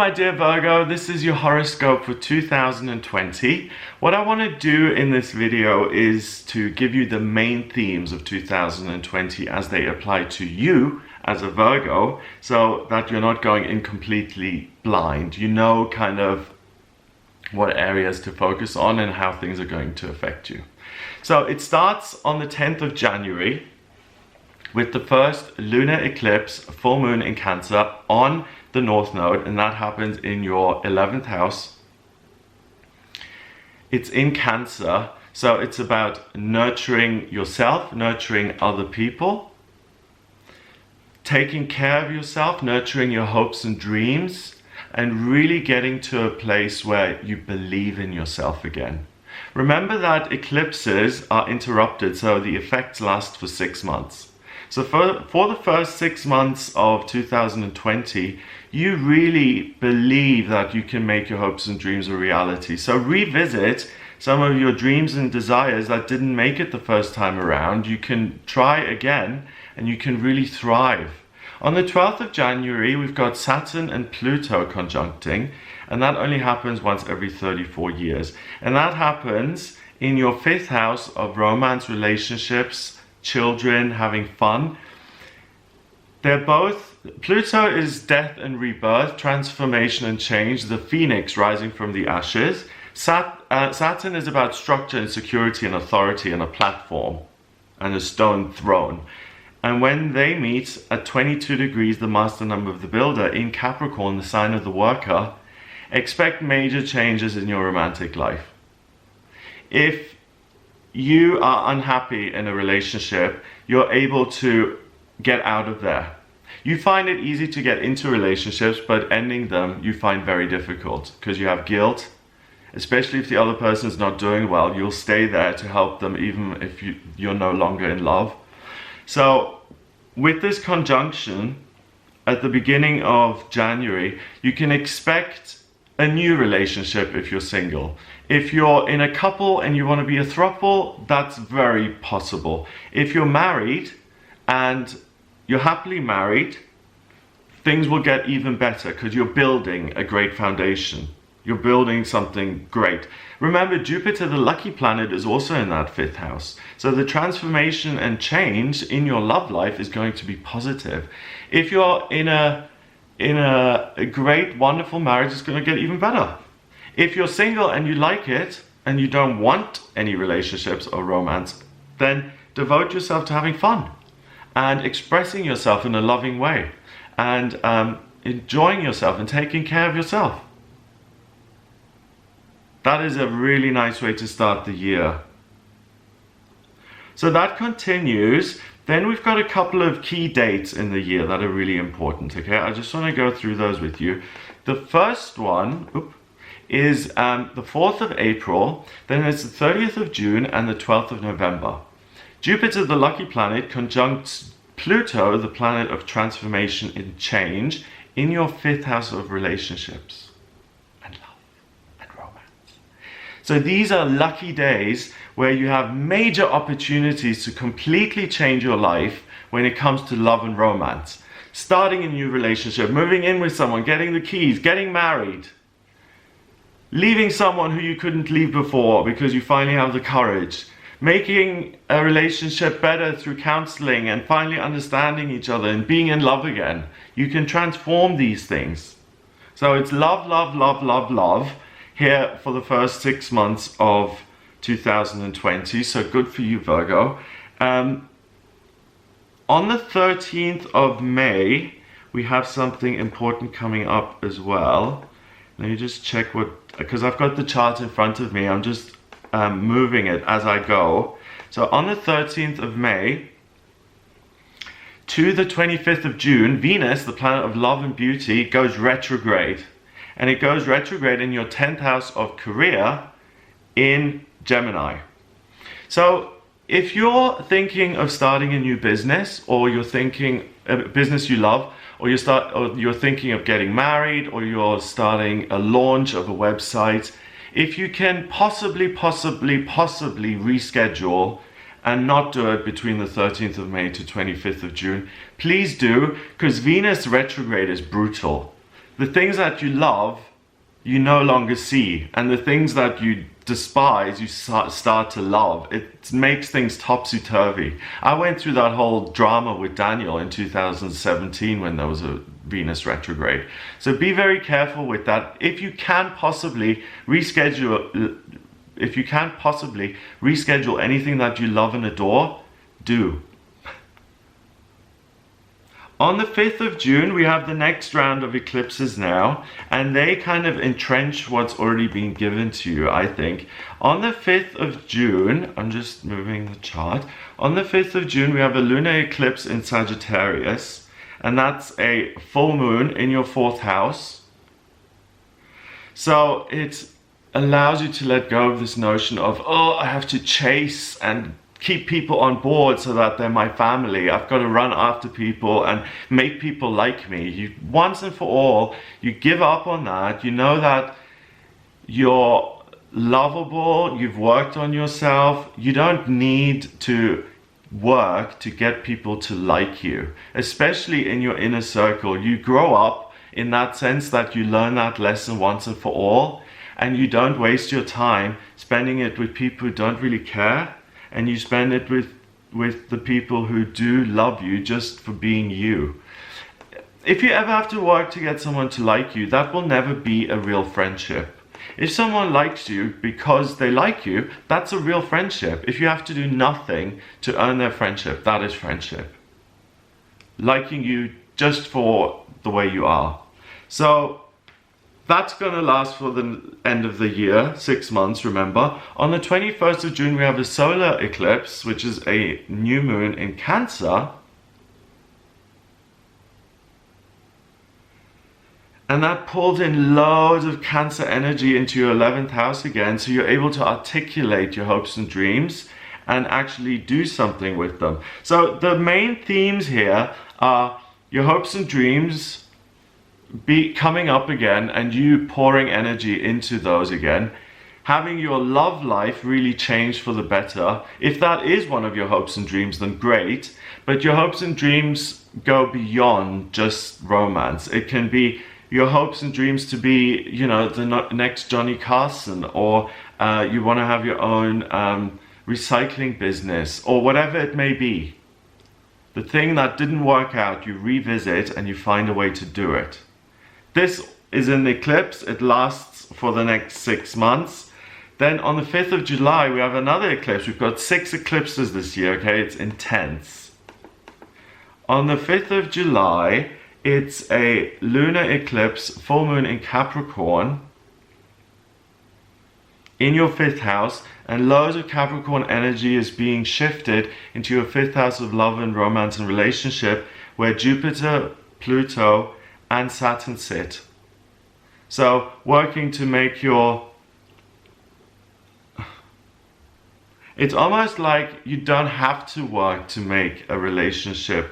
my dear Virgo, this is your horoscope for 2020. What I want to do in this video is to give you the main themes of 2020 as they apply to you as a Virgo, so that you're not going in completely blind. You know kind of what areas to focus on and how things are going to affect you. So it starts on the 10th of January with the first lunar eclipse, full moon in Cancer on the North Node, and that happens in your 11th house. It's in Cancer, so it's about nurturing yourself, nurturing other people, taking care of yourself, nurturing your hopes and dreams, and really getting to a place where you believe in yourself again. Remember that eclipses are interrupted, so the effects last for 6 months. So for the first 6 months of 2020, you really believe that you can make your hopes and dreams a reality. So revisit some of your dreams and desires that didn't make it the first time around. You can try again and you can really thrive. On the 12th of January, we've got Saturn and Pluto conjuncting, and that only happens once every 34 years. And that happens in your 5th house of romance, relationships, children, having fun. They're both, Pluto is death and rebirth, transformation and change, the phoenix rising from the ashes. Saturn is about structure and security and authority and a platform and a stone throne. And when they meet at 22 degrees, the master number of the builder, in Capricorn, the sign of the worker, expect major changes in your romantic life. If you are unhappy in a relationship, you're able to get out of there. You find it easy to get into relationships, but ending them you find very difficult because you have guilt. Especially if the other person is not doing well, you'll stay there to help them even if you're no longer in love. So with this conjunction at the beginning of January, you can expect a new relationship if you're single. If you're in a couple and you want to be a throuple, that's very possible. If you're married and you're happily married, things will get even better because you're building a great foundation. You're building something great. Remember, Jupiter, the lucky planet, is also in that 5th house. So the transformation and change in your love life is going to be positive. If you're in a great, wonderful marriage, it's going to get even better. If you're single and you like it and you don't want any relationships or romance, then devote yourself to having fun and expressing yourself in a loving way and enjoying yourself and taking care of yourself. That is a really nice way to start the year. So that continues. Then we've got a couple of key dates in the year that are really important, okay? I just want to go through those with you. The first one is the 4th of April, then it's the 30th of June and the 12th of November. Jupiter, the lucky planet, conjuncts Pluto, the planet of transformation and change, in your 5th house of relationships and love and romance. So these are lucky days where you have major opportunities to completely change your life when it comes to love and romance. Starting a new relationship, moving in with someone, getting the keys, getting married, leaving someone who you couldn't leave before because you finally have the courage, making a relationship better through counseling and finally understanding each other and being in love again. You can transform these things. So it's love, love, love, love, love here for the first 6 months of 2020, so good for you, Virgo. On the 13th of May, we have something important coming up as well. Let me just check because I've got the chart in front of me, I'm just moving it as I go. So on the 13th of May to the 25th of June, Venus, the planet of love and beauty, goes retrograde. And it goes retrograde in your 10th house of career in Gemini. So if you're thinking of starting a new business, or you're thinking a business you love, or you're thinking of getting married, or you're starting a launch of a website, if you can possibly reschedule and not do it between the 13th of May to 25th of June, please do, because Venus retrograde is brutal. the things that you love, you no longer see, and the things that you despise, you start to love. It makes things topsy-turvy. I went through that whole drama with Daniel in 2017 when there was a Venus retrograde. So be very careful with that. If you can possibly reschedule anything that you love and adore, do. On the 5th of June, we have the next round of eclipses now, and they kind of entrench what's already been given to you, I think. On the 5th of June, I'm just moving the chart. On the 5th of June, we have a lunar eclipse in Sagittarius, and that's a full moon in your 4th house. So it allows you to let go of this notion of, oh, I have to chase and keep people on board so that they're my family. I've got to run after people and make people like me. You, once and for all, you give up on that. You know that you're lovable, you've worked on yourself. You don't need to work to get people to like you, especially in your inner circle. You grow up in that sense that you learn that lesson once and for all, and you don't waste your time spending it with people who don't really care. And you spend it with the people who do love you just for being you. If you ever have to work to get someone to like you, that will never be a real friendship. If someone likes you because they like you, that's a real friendship. If you have to do nothing to earn their friendship, that is friendship. Liking you just for the way you are. So that's going to last for the end of the year, 6 months, remember. On the 21st of June, we have a solar eclipse, which is a new moon in Cancer. And that pulls in loads of Cancer energy into your 11th house again, so you're able to articulate your hopes and dreams and actually do something with them. So the main themes here are your hopes and dreams be coming up again and you pouring energy into those again, having your love life really change for the better. If that is one of your hopes and dreams, then great, but your hopes and dreams go beyond just romance. It can be your hopes and dreams to be, you know, the next Johnny Carson, or you want to have your own recycling business, or whatever it may be. The thing that didn't work out, you revisit and you find a way to do it. This is an eclipse. It lasts for the next 6 months. Then on the 5th of July, we have another eclipse. We've got 6 eclipses this year, okay? It's intense. On the 5th of July, it's a lunar eclipse, full moon in Capricorn, in your 5th house, and loads of Capricorn energy is being shifted into your 5th house of love and romance and relationship, where Jupiter, Pluto, and Saturn sit. So working to make your... It's almost like you don't have to work to make a relationship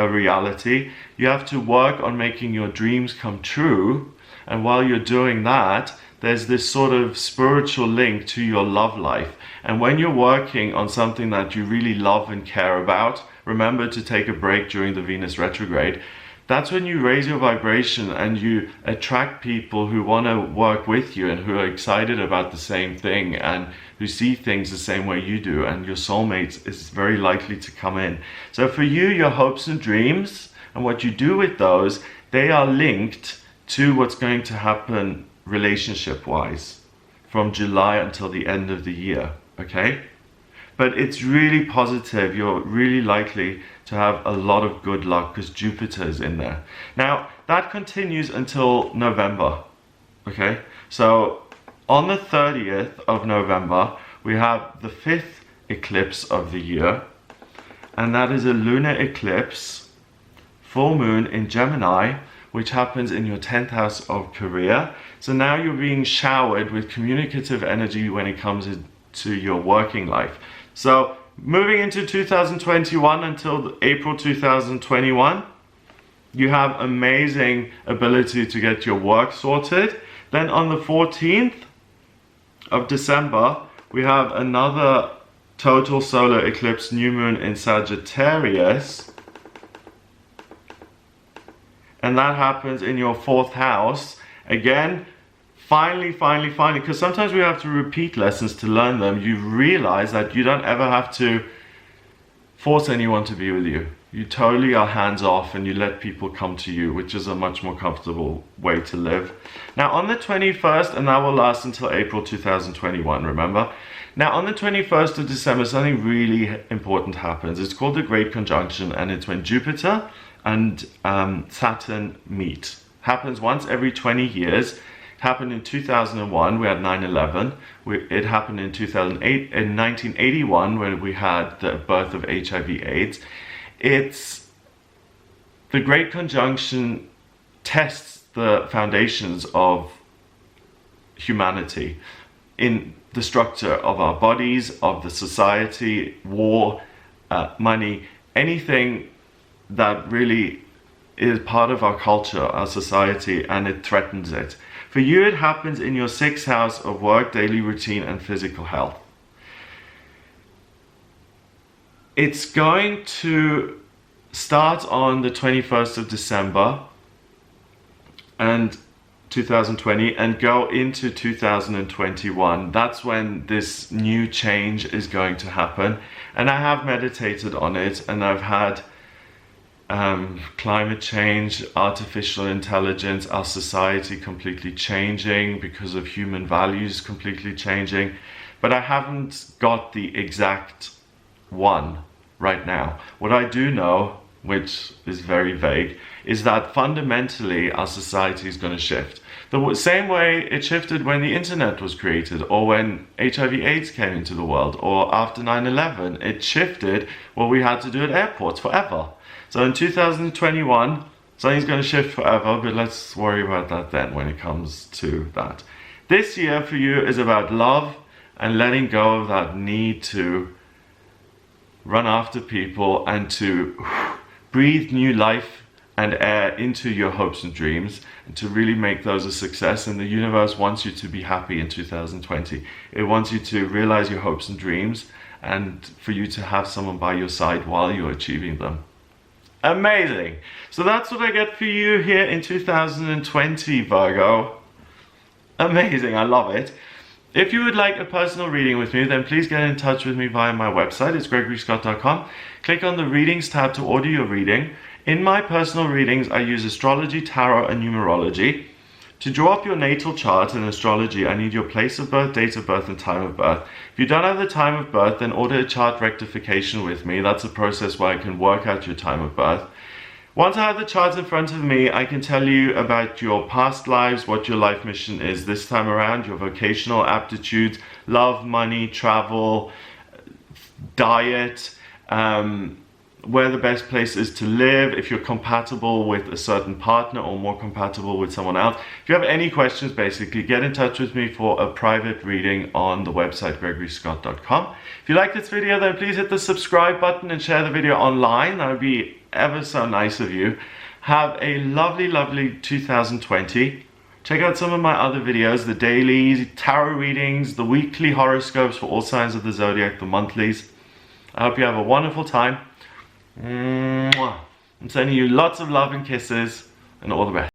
a reality. You have to work on making your dreams come true. And while you're doing that, there's this sort of spiritual link to your love life. And when you're working on something that you really love and care about, remember to take a break during the Venus retrograde. That's when you raise your vibration and you attract people who want to work with you and who are excited about the same thing and who see things the same way you do, and your soulmate is very likely to come in. So for you, your hopes and dreams and what you do with those, they are linked to what's going to happen relationship-wise from July until the end of the year, okay? But it's really positive. You're really likely to have a lot of good luck because Jupiter is in there. Now, that continues until November, okay? So on the 30th of November, we have the 5th eclipse of the year, and that is a lunar eclipse, full moon in Gemini, which happens in your 10th house of career. So now you're being showered with communicative energy when it comes to your working life. So moving into 2021 until April 2021, you have amazing ability to get your work sorted. Then on the 14th of December, we have another total solar eclipse, new moon in Sagittarius. and that happens in your 4th house, again, finally, because sometimes we have to repeat lessons to learn them, you realize that you don't ever have to force anyone to be with you. You totally are hands off and you let people come to you, which is a much more comfortable way to live. Now on the 21st, and that will last until April 2021, remember? Now on the 21st of December, something really important happens. It's called the Great Conjunction, and it's when Jupiter and Saturn meet. Happens once every 20 years. It happened in 2001, we had 9/11. It happened in 2008, in 1981, when we had the birth of HIV/AIDS. The Great Conjunction tests the foundations of humanity in the structure of our bodies, of the society, war, money, anything that really is part of our culture, our society, and it threatens it. For you, it happens in your 6th house of work, daily routine, and physical health. It's going to start on the 21st of December and 2020 and go into 2021. That's when this new change is going to happen. And I have meditated on it, and I've had climate change, artificial intelligence, our society completely changing because of human values completely changing. But I haven't got the exact one right now. What I do know, which is very vague, is that fundamentally our society is going to shift. The same way it shifted when the internet was created, or when HIV/AIDS came into the world, or after 9/11. It shifted what we had to do at airports forever. So in 2021, something's going to shift forever, but let's worry about that then when it comes to that. This year for you is about love and letting go of that need to run after people and to breathe new life and air into your hopes and dreams, and to really make those a success. And the universe wants you to be happy in 2020. It wants you to realize your hopes and dreams, and for you to have someone by your side while you're achieving them. Amazing. So that's what I get for you here in 2020, Virgo. Amazing, I love it. If you would like a personal reading with me, then please get in touch with me via my website. It's gregoryscott.com. Click on the readings tab to order your reading. In my personal readings, I use astrology, tarot, and numerology. To draw up your natal chart in astrology, I need your place of birth, date of birth, and time of birth. If you don't have the time of birth, then order a chart rectification with me. That's a process where I can work out your time of birth. Once I have the charts in front of me, I can tell you about your past lives, what your life mission is this time around, your vocational aptitudes, love, money, travel, diet, where the best place is to live, if you're compatible with a certain partner or more compatible with someone else. If you have any questions, basically, get in touch with me for a private reading on the website gregoryscott.com. If you like this video, then please hit the subscribe button and share the video online. That would be ever so nice of you. Have a lovely, lovely 2020. Check out some of my other videos, the dailies, tarot readings, the weekly horoscopes for all signs of the zodiac, the monthlies. I hope you have a wonderful time. I'm sending you lots of love and kisses, and all the best.